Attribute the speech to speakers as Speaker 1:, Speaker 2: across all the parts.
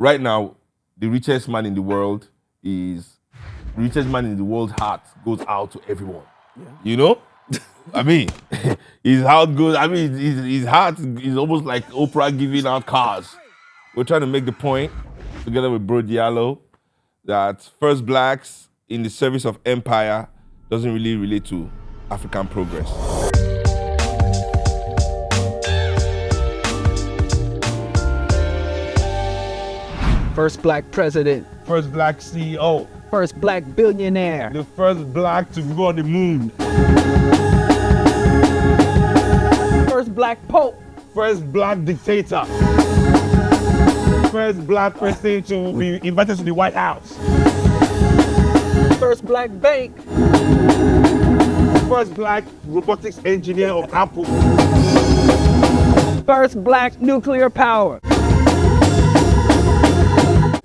Speaker 1: right now, the richest man in the world heart goes out to everyone. Yeah. You know? I mean, his heart goes, his heart is almost like Oprah giving out cars. We're trying to make the point, together with Bro Diallo, that first blacks in the service of empire doesn't really relate to African progress.
Speaker 2: First black president.
Speaker 3: First black CEO.
Speaker 2: First black billionaire.
Speaker 3: The first black to go on the moon.
Speaker 2: First black pope.
Speaker 3: First black dictator. First black president to be invited to the White House.
Speaker 2: First black bank.
Speaker 3: First black robotics engineer of Apple.
Speaker 2: First black nuclear power.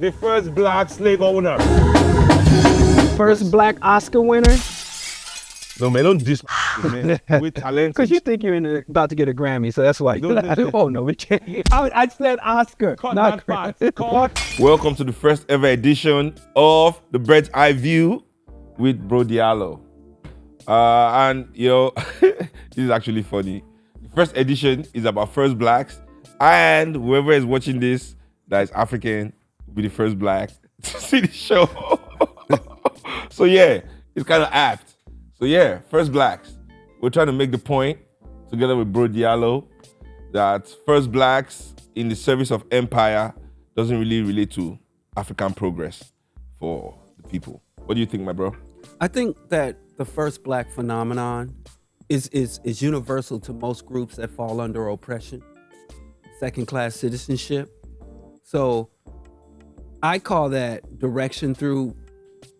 Speaker 3: The first black slave owner.
Speaker 2: First black Oscar winner.
Speaker 3: No man, don't diss man. With talent.
Speaker 2: Because you think you're about to get a Grammy, so that's why. Oh no, we can't. I said Oscar, not Grammy.
Speaker 1: Welcome to the first ever edition of the Bird's Eye View with Bro Diallo. And this is actually funny. The first edition is about first blacks, and whoever is watching this that is African will be the first black to see the show. So yeah, it's kind of apt. So yeah, first blacks. We're trying to make the point, together with Bro Diallo, that first blacks in the service of empire doesn't really relate to African progress for the people. What do you think, my bro?
Speaker 4: I think that the first black phenomenon is universal to most groups that fall under oppression, second-class citizenship. So I call that direction through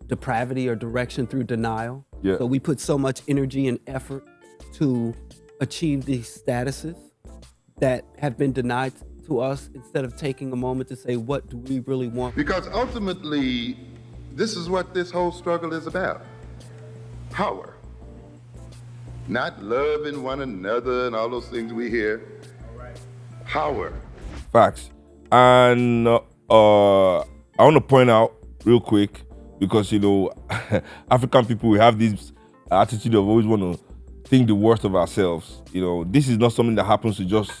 Speaker 4: depravity or direction through denial.
Speaker 1: Yeah.
Speaker 4: So we put so much energy and effort to achieve these statuses that have been denied to us instead of taking a moment to say, what do we really want?
Speaker 5: Because ultimately, this is what this whole struggle is about. Power. Not loving one another and all those things we hear. Power.
Speaker 1: Facts. And I want to point out real quick, because African people, we have this attitude of always want to think the worst of ourselves. This is not something that happens to just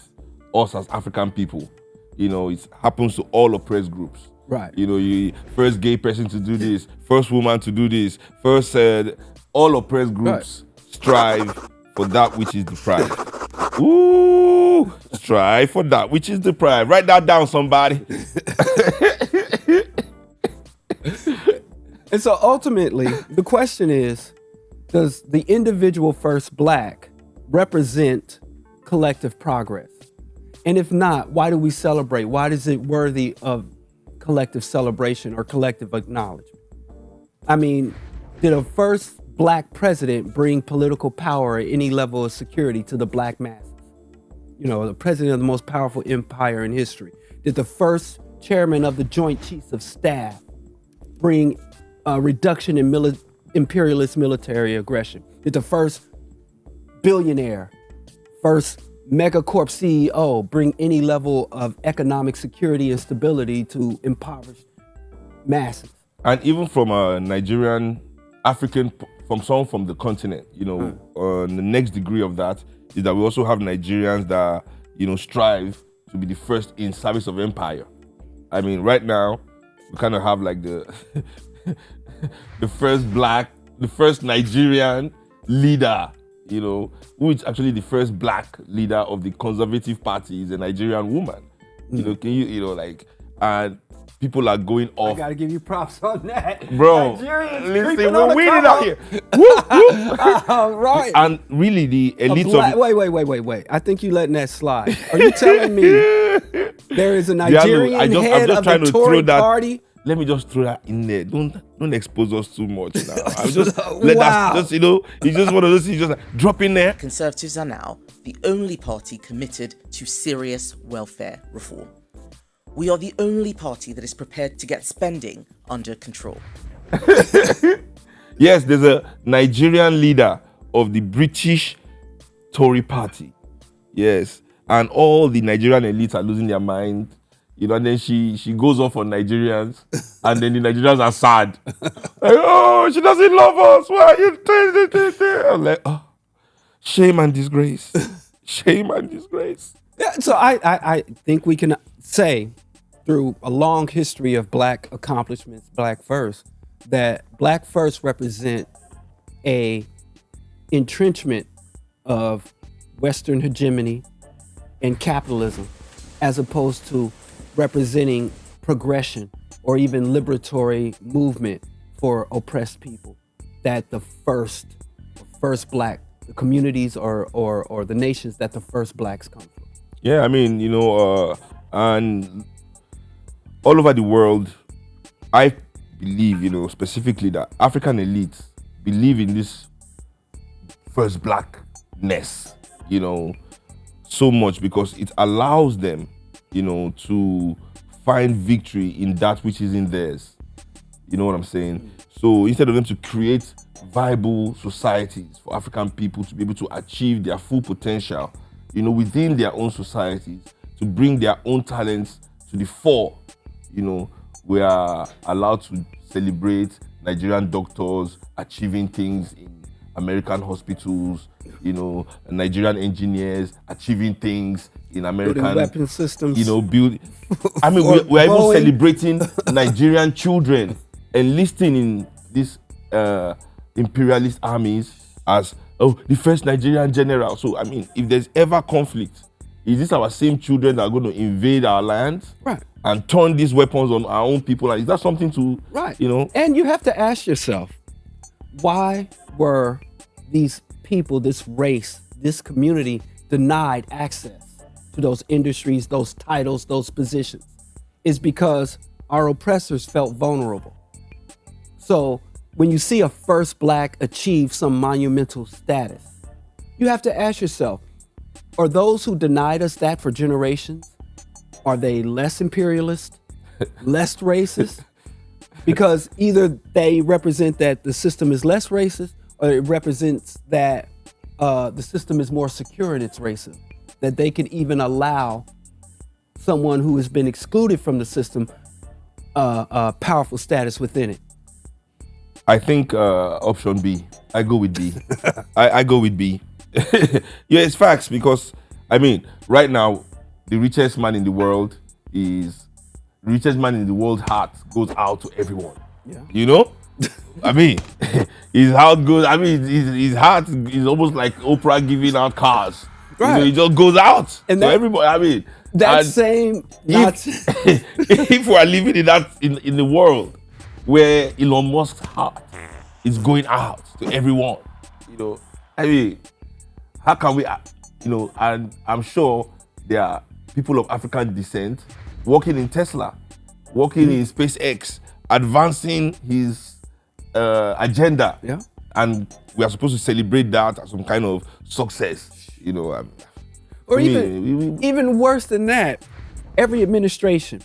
Speaker 1: us as African people. It happens to all oppressed groups.
Speaker 4: Right.
Speaker 1: You first gay person to do this, first woman to do this, first all oppressed groups strive for that which is deprived. Ooh, strive for that which is deprived. Write that down, somebody.
Speaker 4: And so ultimately, the question is, does the individual first black represent collective progress? And if not, why do we celebrate? Why is it worthy of collective celebration or collective acknowledgement? I mean, did a first black president bring political power or any level of security to the black masses? The president of the most powerful empire in history. Did the first chairman of the Joint Chiefs of Staff bring a reduction in imperialist military aggression? Did the first billionaire, first megacorp CEO bring any level of economic security and stability to impoverished masses?
Speaker 1: And even from a Nigerian, African, from someone from the continent, the next degree of that is that we also have Nigerians that, strive to be the first in service of empire. I mean, right now, we kind of have like the the first Nigerian leader, who is actually the first black leader of the Conservative Party, is a Nigerian woman. And people are going off.
Speaker 4: I gotta give you props on that.
Speaker 1: Bro, listen, we're winning out here.
Speaker 4: Right.
Speaker 1: And really, the elites of...
Speaker 4: Wait. I think you're letting that slide. Are you telling me there is a Nigerian head of the Tory party?
Speaker 1: Let me just throw that in there. Don't expose us too much now. I just let that just it's just one of those things, just drop in there.
Speaker 6: Conservatives are now the only party committed to serious welfare reform. We are the only party that is prepared to get spending under control.
Speaker 1: Yes, there's a Nigerian leader of the British Tory party. Yes. And all the Nigerian elites are losing their mind. and then she goes off on Nigerians, and then the Nigerians are sad. Like, oh, she doesn't love us. Why are you? I'm like, oh, shame and disgrace. Shame and disgrace.
Speaker 4: Yeah, so I think we can say, through a long history of Black accomplishments, Black first, that Black first represent a entrenchment of Western hegemony and capitalism, as opposed to representing progression or even liberatory movement for oppressed people. That the first Black, the communities or the nations that the first Blacks come from.
Speaker 1: Yeah, I mean, and all over the world, I believe, specifically that African elites believe in this first Blackness, so much because it allows them, to find victory in that which isn't theirs. You know what I'm saying? So instead of them to create viable societies for African people to be able to achieve their full potential, within their own societies, to bring their own talents to the fore, we are allowed to celebrate Nigerian doctors achieving things in American hospitals, Nigerian engineers achieving things in American
Speaker 4: weapon systems.
Speaker 1: I mean, we're even celebrating Nigerian children enlisting in these imperialist armies as the first Nigerian general. So I mean, if there's ever conflict, is this our same children that are going to invade our land,
Speaker 4: right,
Speaker 1: and turn these weapons on our own people? Is that something to,
Speaker 4: right? And you have to ask yourself, why were these people, this race, this community denied access to those industries, those titles, those positions? Is because our oppressors felt vulnerable. So when you see a first Black achieve some monumental status, you have to ask yourself, are those who denied us that for generations, are they less imperialist, less racist? Because either they represent that the system is less racist, or it represents that the system is more secure in its racism, that they can even allow someone who has been excluded from the system a powerful status within it.
Speaker 1: I think option B. I go with B. I go with B. Yeah, it's facts, because I mean, right now, the richest man in the world's heart goes out to everyone. Yeah. I mean, his heart goes. I mean, his heart is almost like Oprah giving out cars.
Speaker 4: Right.
Speaker 1: It just goes out
Speaker 4: and
Speaker 1: to everybody. I mean,
Speaker 4: that same.
Speaker 1: If we are living in that in the world where Elon Musk's heart is going out to everyone, I mean, how can we, and I'm sure there are people of African descent working in Tesla, working in SpaceX, advancing his agenda.
Speaker 4: Yeah.
Speaker 1: And we are supposed to celebrate that as some kind of success,
Speaker 4: Or even worse than that, every administration,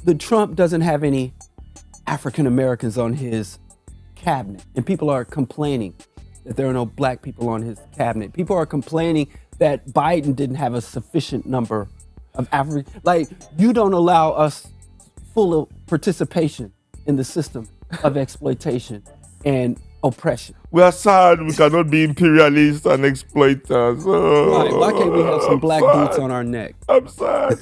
Speaker 4: the Trump doesn't have any African Americans on his cabinet, and people are complaining that there are no Black people on his cabinet. People are complaining that Biden didn't have a sufficient number of African. Like, you don't allow us full participation in the system of exploitation and oppression.
Speaker 1: We are sad we cannot be imperialists and exploiters.
Speaker 4: Right. Why can't we have some Black boots on our neck?
Speaker 1: I'm sad.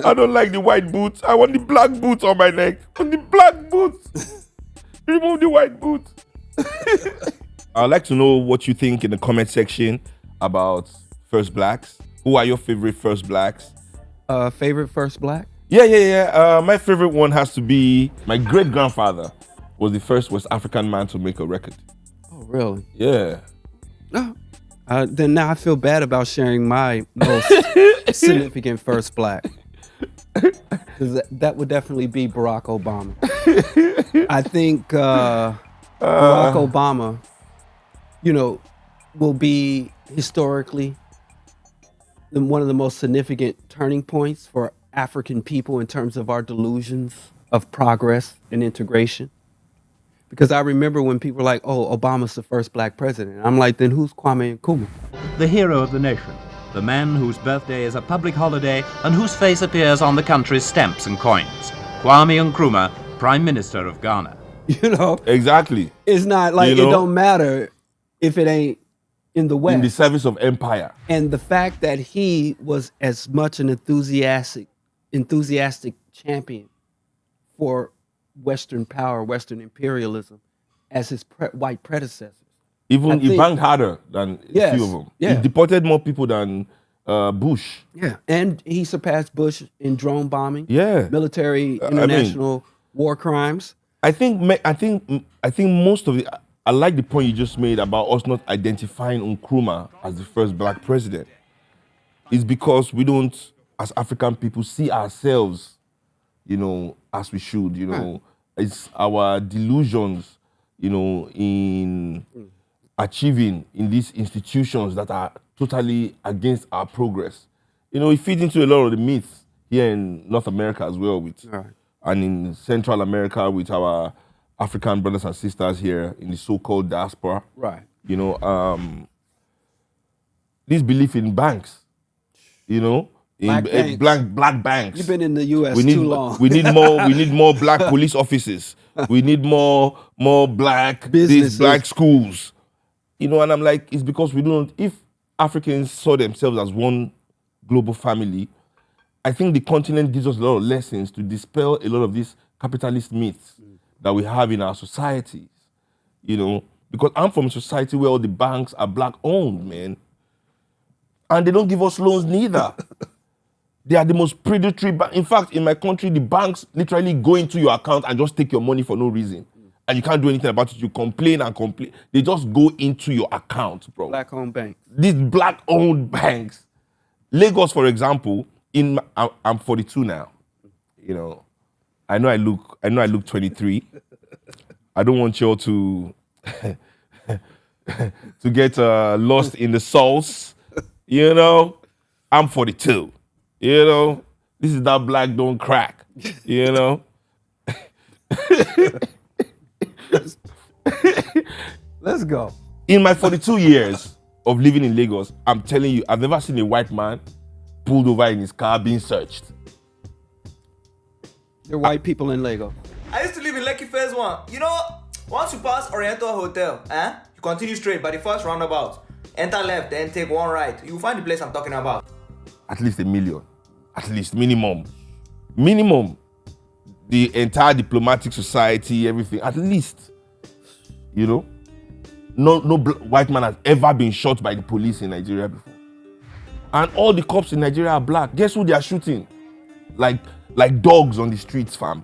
Speaker 1: I don't like the white boots. I want the black boots on my neck. I want the black boots. Remove the white boots. I'd like to know what you think in the comment section about first Blacks. Who are your favorite first Blacks?
Speaker 4: Favorite first Black?
Speaker 1: Yeah. My favorite one has to be my great-grandfather was the first West African man to make a record.
Speaker 4: Oh, really?
Speaker 1: Yeah.
Speaker 4: Then now I feel bad about sharing my most significant first Black. Because that would definitely be Barack Obama. I think Barack Obama, will be historically one of the most significant turning points for African people in terms of our delusions of progress and integration. Because I remember when people were like, oh, Obama's the first Black president. I'm like, then who's Kwame Nkrumah?
Speaker 7: The hero of the nation, the man whose birthday is a public holiday and whose face appears on the country's stamps and coins. Kwame Nkrumah, Prime Minister of Ghana.
Speaker 4: You know,
Speaker 1: Exactly.
Speaker 4: it's not like
Speaker 1: You know?
Speaker 4: it don't matter if it ain't in the West.
Speaker 1: In the service of empire.
Speaker 4: And the fact that he was as much an enthusiastic champion for Western power, Western imperialism, as his white predecessors.
Speaker 1: Even he
Speaker 4: think-
Speaker 1: banged harder than
Speaker 4: Yes,
Speaker 1: a few of them.
Speaker 4: yeah.
Speaker 1: He deported more people than Bush.
Speaker 4: Yeah, and he surpassed Bush in drone bombing,
Speaker 1: Yeah.
Speaker 4: military, international war crimes.
Speaker 1: I think most of it. I like the point you just made about us not identifying Nkrumah as the first black president. It's because we don't, as African people, see ourselves, as we should. It's our delusions, in achieving in these institutions that are totally against our progress. It feeds into a lot of the myths here in North America as well, and in Central America with our African brothers and sisters here in the so-called diaspora.
Speaker 4: Right.
Speaker 1: This belief in banks,
Speaker 4: Black banks.
Speaker 1: black banks.
Speaker 4: You've been in the U.S. too long.
Speaker 1: We need more. We need more black police officers. We need more black
Speaker 4: Businesses.
Speaker 1: black schools. And I'm like, it's because we don't. If Africans saw themselves as one global family, I think the continent gives us a lot of lessons to dispel a lot of these capitalist myths that we have in our societies. Because I'm from a society where all the banks are black owned, man, and they don't give us loans neither. They are the most predatory. In fact, in my country, the banks literally go into your account and just take your money for no reason. And you can't do anything about it. You complain and complain. They just go into your account, bro.
Speaker 4: Black-owned bank.
Speaker 1: These black-owned banks. Lagos, for example, I'm 42 now. I know I look 23. I don't want y'all to to get lost in the sauce. I'm 42. This is that black don't crack.
Speaker 4: Let's go.
Speaker 1: In my 42 years of living in Lagos, I'm telling you, I've never seen a white man pulled over in his car being searched.
Speaker 4: There are white people in Lagos.
Speaker 8: I used to live in Lekki Phase 1. Once you pass Oriental Hotel, you continue straight by the first roundabout. Enter left, then take one right. You'll find the place I'm talking about.
Speaker 1: At least 1 million. At least, minimum. Minimum. The entire diplomatic society, everything. At least. No white man has ever been shot by the police in Nigeria before. And all the cops in Nigeria are black. Guess who they are shooting? Like dogs on the streets, fam.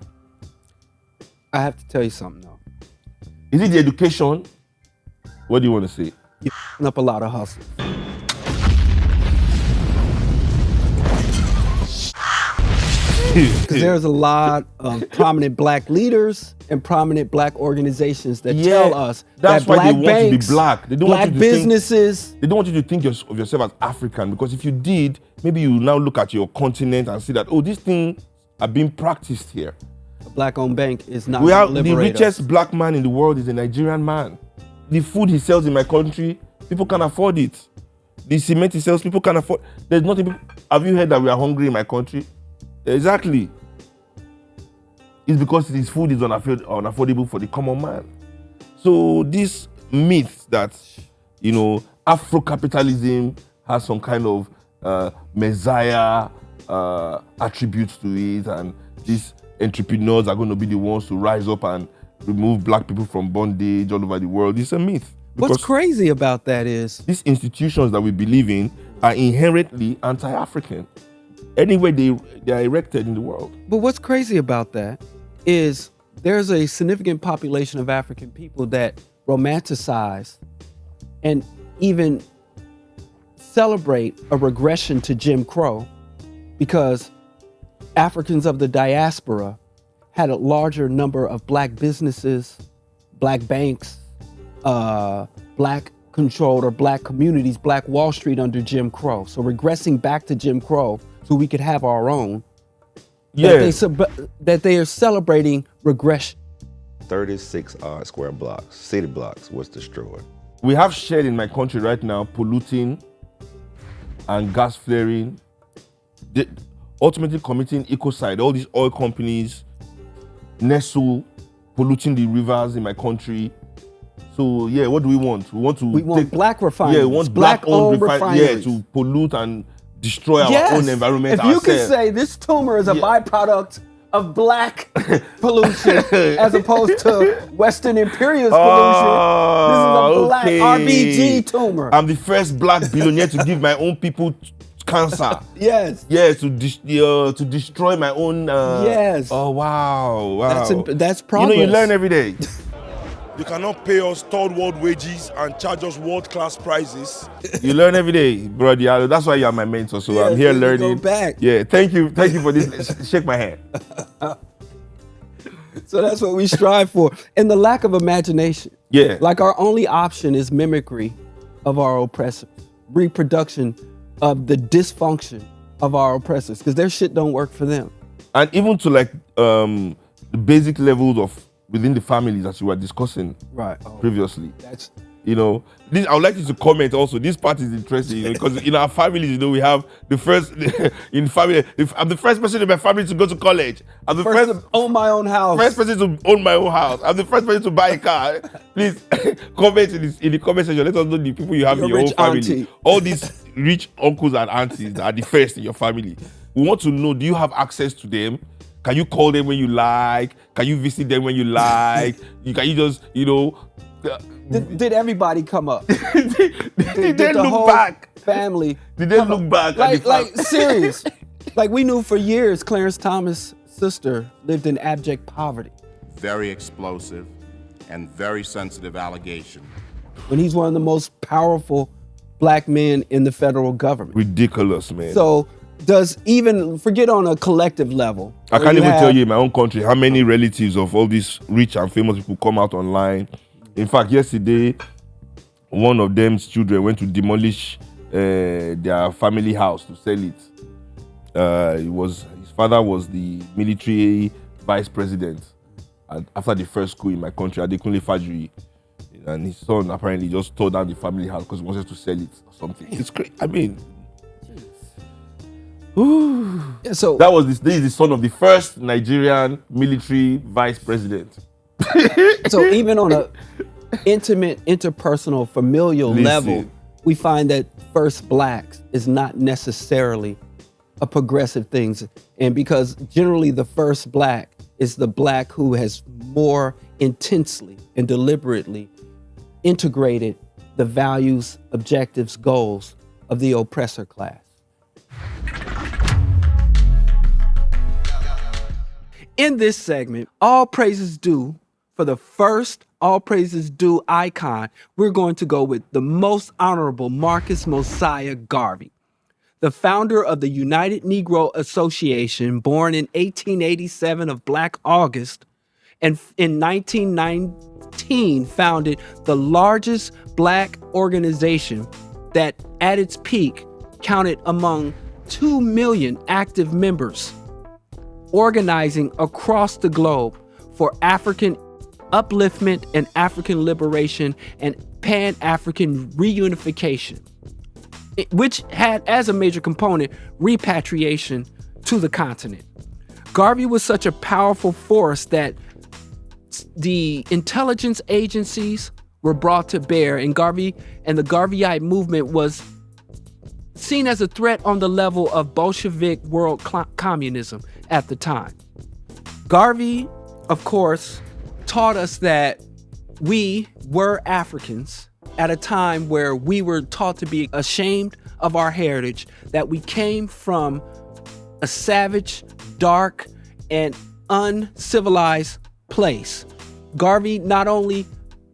Speaker 4: I have to tell you something, though.
Speaker 1: Is it the education? What do you want to say?
Speaker 4: You're f***ing up a lot of hustle. Because there's a lot of prominent black leaders and prominent black organizations that tell us
Speaker 1: that's
Speaker 4: that
Speaker 1: why
Speaker 4: black
Speaker 1: they want
Speaker 4: banks,
Speaker 1: to be black. They don't
Speaker 4: black
Speaker 1: want you to
Speaker 4: businesses.
Speaker 1: They don't want you to think of yourself as African, because if you did, maybe you now look at your continent and see that, these things are being practiced here.
Speaker 4: A black-owned bank is not
Speaker 1: We
Speaker 4: going
Speaker 1: have
Speaker 4: to
Speaker 1: the
Speaker 4: liberate
Speaker 1: richest
Speaker 4: us.
Speaker 1: black man in the world is a Nigerian man. The food he sells in my country, people can afford it. The cement he sells, people can afford. There's nothing. Have you heard that we are hungry in my country? Exactly. It's because his food is unaffordable for the common man. So this myth that, Afro-capitalism has some kind of messiah attributes to it, and these entrepreneurs are going to be the ones to rise up and remove black people from bondage all over the world. It's a myth.
Speaker 4: What's crazy about that is
Speaker 1: these institutions that we believe in are inherently anti-African. Anywhere they are erected in the world.
Speaker 4: But what's crazy about that is there's a significant population of African people that romanticize and even celebrate a regression to Jim Crow, because Africans of the diaspora had a larger number of black businesses, black banks, black controlled or black communities, black Wall Street under Jim Crow. So regressing back to Jim Crow so we could have our own.
Speaker 1: Yeah.
Speaker 4: That they are celebrating regression.
Speaker 9: 36 odd square blocks, city blocks, was destroyed.
Speaker 1: We have shale in my country right now polluting and gas flaring, ultimately committing ecocide. All these oil companies, Nestle, polluting the rivers in my country. So yeah, what do we want? We want
Speaker 4: black refineries.
Speaker 1: Yeah, we want
Speaker 4: black-owned refineries.
Speaker 1: Yeah, to pollute and destroy our own environment.
Speaker 4: If you could say this tumor is a byproduct of black pollution as opposed to Western imperialist pollution, this is a black RBG tumor.
Speaker 1: I'm the first black billionaire to give my own people cancer.
Speaker 4: Yes.
Speaker 1: Yes, to destroy my own.
Speaker 4: Yes.
Speaker 1: Oh wow.
Speaker 4: That's progress.
Speaker 1: You learn every day.
Speaker 3: You cannot pay us third world wages and charge us world-class prices.
Speaker 1: You learn every day, bro Diallo. That's why you are my mentor. So I'm here learning.
Speaker 4: Go back.
Speaker 1: Yeah, thank you for this. Shake my hand.
Speaker 4: So that's what we strive for. And the lack of imagination.
Speaker 1: Yeah.
Speaker 4: Like our only option is mimicry of our oppressors, reproduction of the dysfunction of our oppressors, because their shit don't work for them.
Speaker 1: And even to like the basic levels of within the families that you were discussing previously.
Speaker 4: That's
Speaker 1: this. I would like you to comment also. This part is interesting, because in our families, we have the first in family. I'm the first person in my family to go to college. I'm the first
Speaker 4: to own my own house.
Speaker 1: First person to own my own house. I'm the first person to buy a car. Please comment in the comment section. Let us know the people you have in your own family.
Speaker 4: Auntie.
Speaker 1: All these rich uncles and aunties that are the first in your family. We want to know: do you have access to them? Can you call them when you like? Can you visit them when you like? Can you just,
Speaker 4: Did everybody come up?
Speaker 1: Did they
Speaker 4: the
Speaker 1: look
Speaker 4: whole
Speaker 1: back?
Speaker 4: Family.
Speaker 1: Did they look back?
Speaker 4: Like serious. Like we knew for years Clarence Thomas' sister lived in abject poverty.
Speaker 10: Very explosive and very sensitive allegation.
Speaker 4: When he's one of the most powerful black men in the federal government.
Speaker 1: Ridiculous, man.
Speaker 4: So does even, forget on a collective level.
Speaker 1: I can't even tell you in my own country how many relatives of all these rich and famous people come out online. In fact, yesterday, one of them's children went to demolish their family house to sell it. His father was the military vice president after the first coup in my country, Adekunle Fajuri. And his son apparently just tore down the family house because he wanted to sell it or something. It's crazy. I mean,
Speaker 4: yeah, so
Speaker 1: this is the son of the first Nigerian military vice president.
Speaker 4: So even on a intimate, interpersonal, familial level, we find that first blacks is not necessarily a progressive thing. And because generally the first black is the black who has more intensely and deliberately integrated the values, objectives, goals of the oppressor class. In this segment, all praises due for the first all praises due icon, we're going to go with the most honorable Marcus Mosiah Garvey, the founder of the United Negro Association, born in 1887 of Black August, and in 1919 founded the largest black organization that at its peak counted among 2 million active members, organizing across the globe for African upliftment and African liberation and Pan-African reunification, which had as a major component repatriation to the continent. Garvey was such a powerful force that the intelligence agencies were brought to bear, and Garvey and the Garveyite movement was seen as a threat on the level of Bolshevik world communism at the time. Garvey, of course, taught us that we were Africans at a time where we were taught to be ashamed of our heritage, that we came from a savage, dark, and uncivilized place. Garvey not only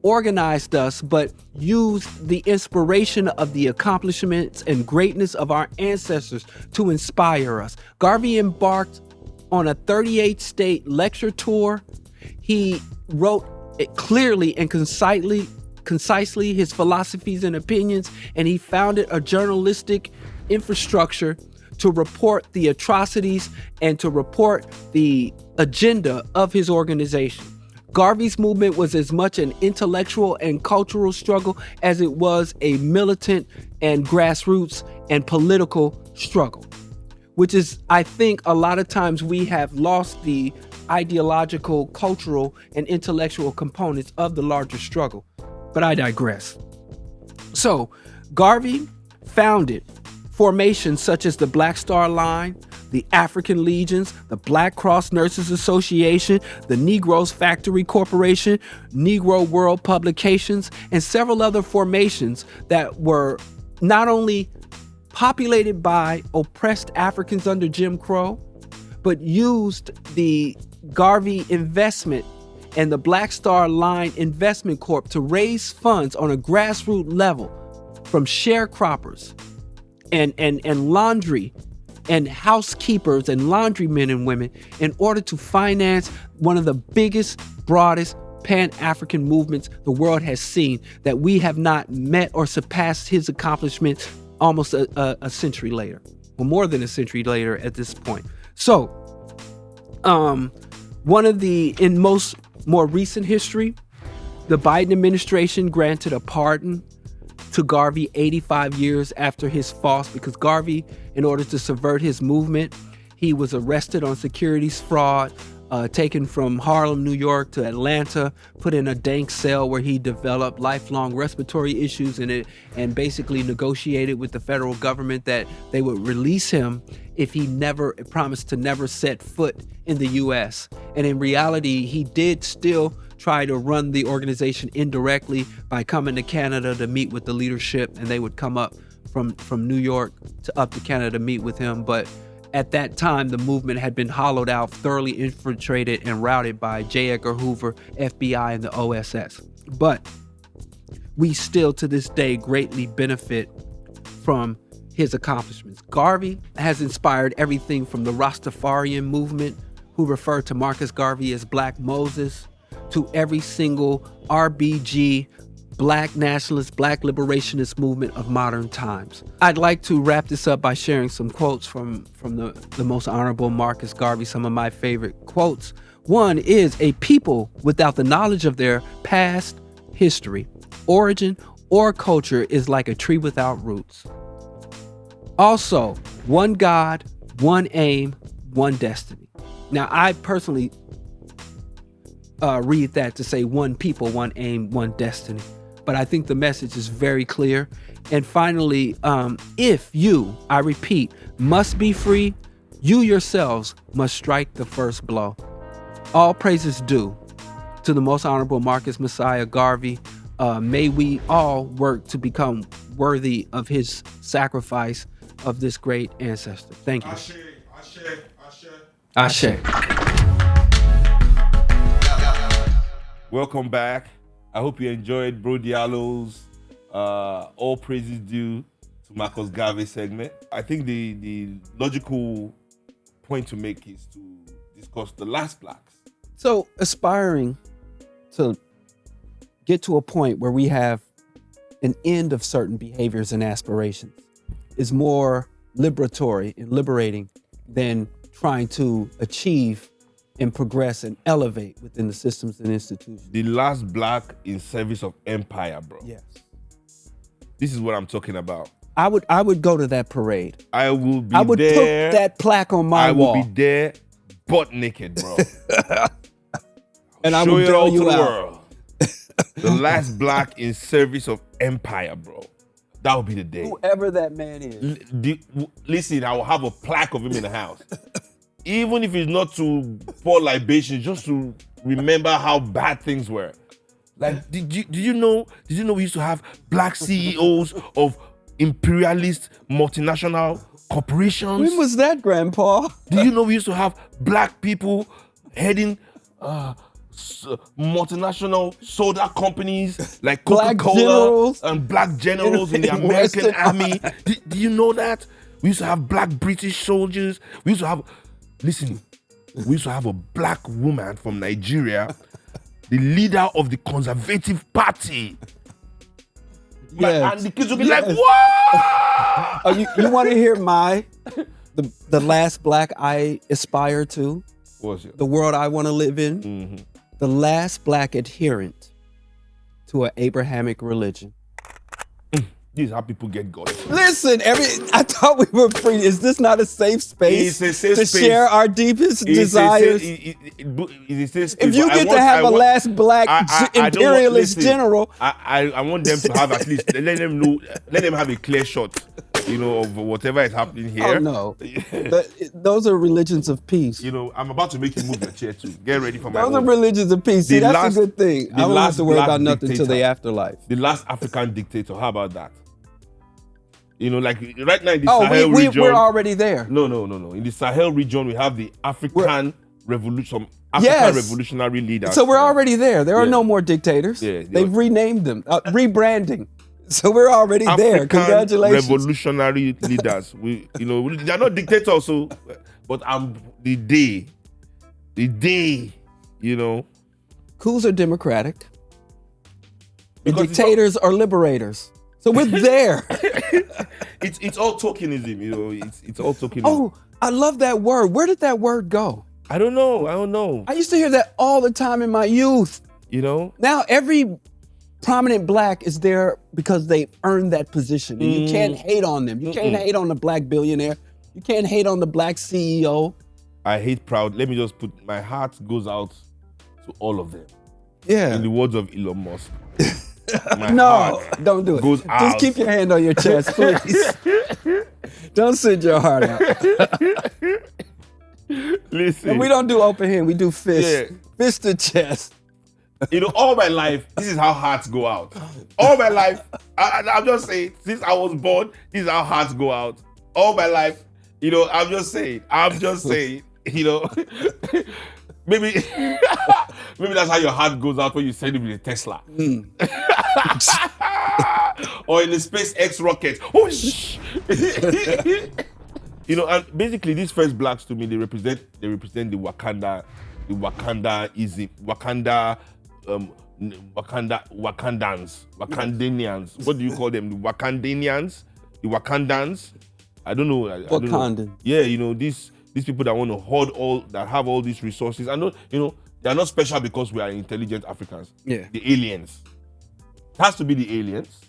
Speaker 4: organized us, but used the inspiration of the accomplishments and greatness of our ancestors to inspire us. Garvey embarked on a 38-state lecture tour. He wrote it clearly and concisely his philosophies and opinions, and he founded a journalistic infrastructure to report the atrocities and to report the agenda of his organization. Garvey's movement was as much an intellectual and cultural struggle as it was a militant and grassroots and political struggle, which is, I think, a lot of times we have lost the ideological, cultural, and intellectual components of the larger struggle. But I digress. So, Garvey founded formations such as the Black Star Line, the African Legions, the Black Cross Nurses Association, the Negroes Factory Corporation, Negro World Publications, and several other formations that were not only populated by oppressed Africans under Jim Crow, but used the Garvey investment and the Black Star Line Investment Corp to raise funds on a grassroots level from sharecroppers and laundry and housekeepers and laundrymen and women in order to finance one of the biggest, broadest Pan-African movements the world has seen, that we have not met or surpassed his accomplishments almost a century later, or more than a century later at this point. So, one of the, in more recent history, the Biden administration granted a pardon to Garvey 85 years after his false, because Garvey, in order to subvert his movement, he was arrested on securities fraud, taken from Harlem, New York to Atlanta, put in a dank cell where he developed lifelong respiratory issues and basically negotiated with the federal government that they would release him if he never promised to never set foot in the U.S. And in reality, he did still try to run the organization indirectly by coming to Canada to meet with the leadership, and they would come up from New York up to Canada to meet with him. But at that time, the movement had been hollowed out, thoroughly infiltrated and routed by J. Edgar Hoover, FBI, and the OSS. But we still, to this day, greatly benefit from his accomplishments. Garvey has inspired everything from the Rastafarian movement, who referred to Marcus Garvey as Black Moses, to every single RBG, Black nationalist, Black liberationist movement of modern times. I'd like to wrap this up by sharing some quotes from the most honorable Marcus Garvey, some of my favorite quotes. One is, a people without the knowledge of their past history, origin, or culture is like a tree without roots. Also, one God, one aim, one destiny. Now, I personally read that to say one people, one aim, one destiny. But I think the message is very clear. And finally, if you, I repeat, must be free, you yourselves must strike the first blow. All praises due to the most honorable Marcus Messiah Garvey. May we all work to become worthy of his sacrifice of this great ancestor. Thank you.
Speaker 3: Ashe, Ashe,
Speaker 4: Ashe.
Speaker 1: Welcome back. I hope you enjoyed Bro Diallo's all praises due to Marcus Garvey segment. I think the logical point to make is to discuss the last blacks.
Speaker 4: So, aspiring to get to a point where we have an end of certain behaviors and aspirations is more liberatory and liberating than trying to achieve and progress and elevate within the systems and institutions.
Speaker 1: The last black in service of empire, bro.
Speaker 4: Yes.
Speaker 1: This is what I'm talking about.
Speaker 4: I would go to that parade.
Speaker 1: I will be there.
Speaker 4: I would put that plaque on my wall.
Speaker 1: I will be there butt naked, bro.
Speaker 4: And I
Speaker 1: show
Speaker 4: will
Speaker 1: it
Speaker 4: bail
Speaker 1: all
Speaker 4: you
Speaker 1: to the
Speaker 4: out.
Speaker 1: world. The last black in service of empire, bro. That would be the day.
Speaker 4: Whoever that man is.
Speaker 1: Listen, I will have a plaque of him in the house. Even if it's not to pour libations, just to remember how bad things were. Like, did you know we used to have black CEOs of imperialist multinational corporations?
Speaker 4: When was that, Grandpa?
Speaker 1: Do you know we used to have black people heading multinational soda companies like Coca-Cola and black generals in the American army? Do you know that? We used to have black British soldiers. We used to have a black woman from Nigeria, the leader of the Conservative Party. Yes. And the kids will be like, what?
Speaker 4: You want to hear the last black I aspire to?
Speaker 1: What's it?
Speaker 4: The world I want to live in?
Speaker 1: Mm-hmm.
Speaker 4: the last black adherent to an Abrahamic religion.
Speaker 1: This is how people get God.
Speaker 4: Listen, I thought we were free. Is this not a safe space
Speaker 1: It's a safe
Speaker 4: to
Speaker 1: space.
Speaker 4: share our deepest desires?
Speaker 1: It's a safe space.
Speaker 4: If you get to have a last black imperialist general,
Speaker 1: I want them to have at least let them have a clear shot, of whatever is happening here.
Speaker 4: oh no, those are religions of peace.
Speaker 1: I'm about to make you move your chair too. Get ready for my
Speaker 4: Those are
Speaker 1: own.
Speaker 4: religions of peace. See, that's a good thing. I don't have to worry about nothing till the
Speaker 1: dictator.
Speaker 4: afterlife.
Speaker 1: The last African dictator. How about that? Like right now in the Sahel region.
Speaker 4: We're already there.
Speaker 1: No. In the Sahel region, we have the African revolution, revolutionary leaders.
Speaker 4: So we're already there. There are no more dictators.
Speaker 1: Yeah,
Speaker 4: They've renamed them, rebranding. So we're already there. Congratulations.
Speaker 1: Revolutionary leaders. They're not dictators, but the day,
Speaker 4: Coups are democratic. The dictators are liberators. So we're there.
Speaker 1: It's all tokenism, it's all tokenism.
Speaker 4: Oh, I love that word. Where did that word go?
Speaker 1: I don't know.
Speaker 4: I used to hear that all the time in my youth. Now every prominent black is there because they earned that position. And you can't hate on them. You can't hate on the black billionaire. You can't hate on the black CEO.
Speaker 1: I hate proud. Let me just put, my heart goes out to all of them.
Speaker 4: Yeah.
Speaker 1: In the words of Elon Musk.
Speaker 4: No, don't do it.
Speaker 1: Goes
Speaker 4: Just
Speaker 1: out.
Speaker 4: keep your hand on your chest, please. Don't send your heart out.
Speaker 1: Listen.
Speaker 4: And we don't do open hand, we do fist.
Speaker 1: Yeah.
Speaker 4: Fist to chest.
Speaker 1: All my life, this is how hearts go out. All my life, I'm just saying, since I was born, this is how hearts go out. All my life, I'm just saying, maybe that's how your heart goes out when you send it with a Tesla. Or in the SpaceX rocket. Oh, shh. And basically these first blacks to me, they represent the Wakandans. Wakandanians. What do you call them? The Wakandanians? The Wakandans? I don't know.
Speaker 4: Wakandan.
Speaker 1: Yeah, these people that want to hoard that have all these resources. I know, they're not special because we are intelligent Africans.
Speaker 4: Yeah.
Speaker 1: The aliens. It has to be the aliens.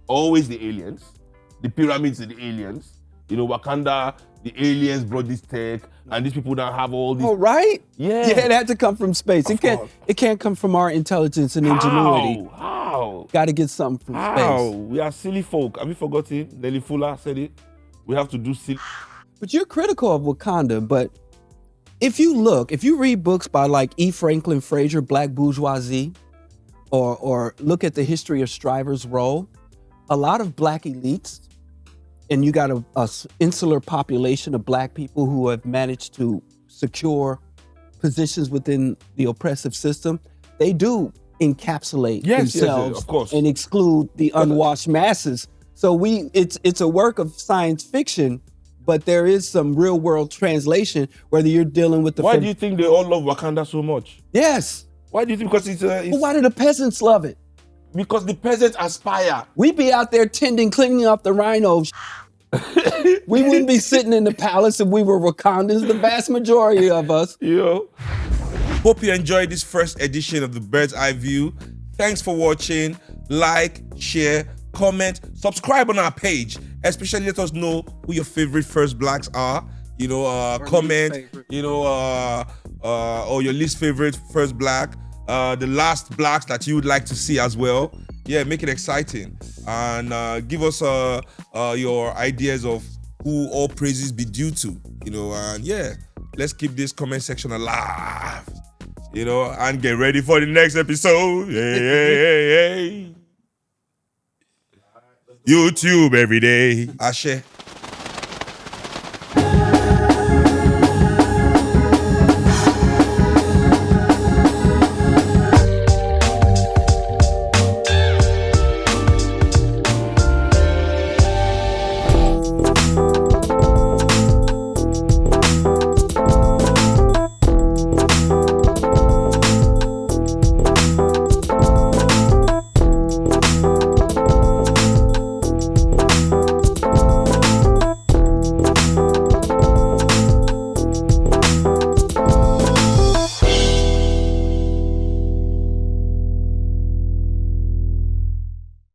Speaker 1: Always the aliens. The pyramids are the aliens. Wakanda, the aliens brought this tech, and these people now have all these.
Speaker 4: Oh, right?
Speaker 1: Yeah.
Speaker 4: Yeah, it had to come from space. It can't come from our intelligence and ingenuity.
Speaker 1: How?
Speaker 4: Got to get something from space.
Speaker 1: We are silly folk. Have you forgotten? Nelly Fuller said it. We have to do silly.
Speaker 4: But you're critical of Wakanda, but if you read books by like E. Franklin Frazier, Black Bourgeoisie, or look at the history of Stryver's role, a lot of black elites, and you got a insular population of black people who have managed to secure positions within the oppressive system, they do encapsulate themselves
Speaker 1: of course.
Speaker 4: and exclude the unwashed masses. So it's a work of science fiction, but there is some real world translation, whether you're dealing with the.
Speaker 1: Why do you think they all love Wakanda so much?
Speaker 4: Yes.
Speaker 1: Why do you think? Because it's
Speaker 4: Well, why do the peasants love it?
Speaker 1: Because the peasants aspire.
Speaker 4: We'd be out there cleaning up the rhinos. We wouldn't be sitting in the palace if we were Wakandans, the vast majority of us.
Speaker 1: Hope you enjoyed this first edition of the Bird's Eye View. Thanks for watching. Like, share, comment, subscribe on our page. Especially let us know who your favorite first blacks are. Comment, or your least favorite first black. The last blacks that you would like to see as well. Yeah, make it exciting. And give us your ideas of who all praises be due to. And yeah, let's keep this comment section alive. And get ready for the next episode. Hey. YouTube every day. Ashe.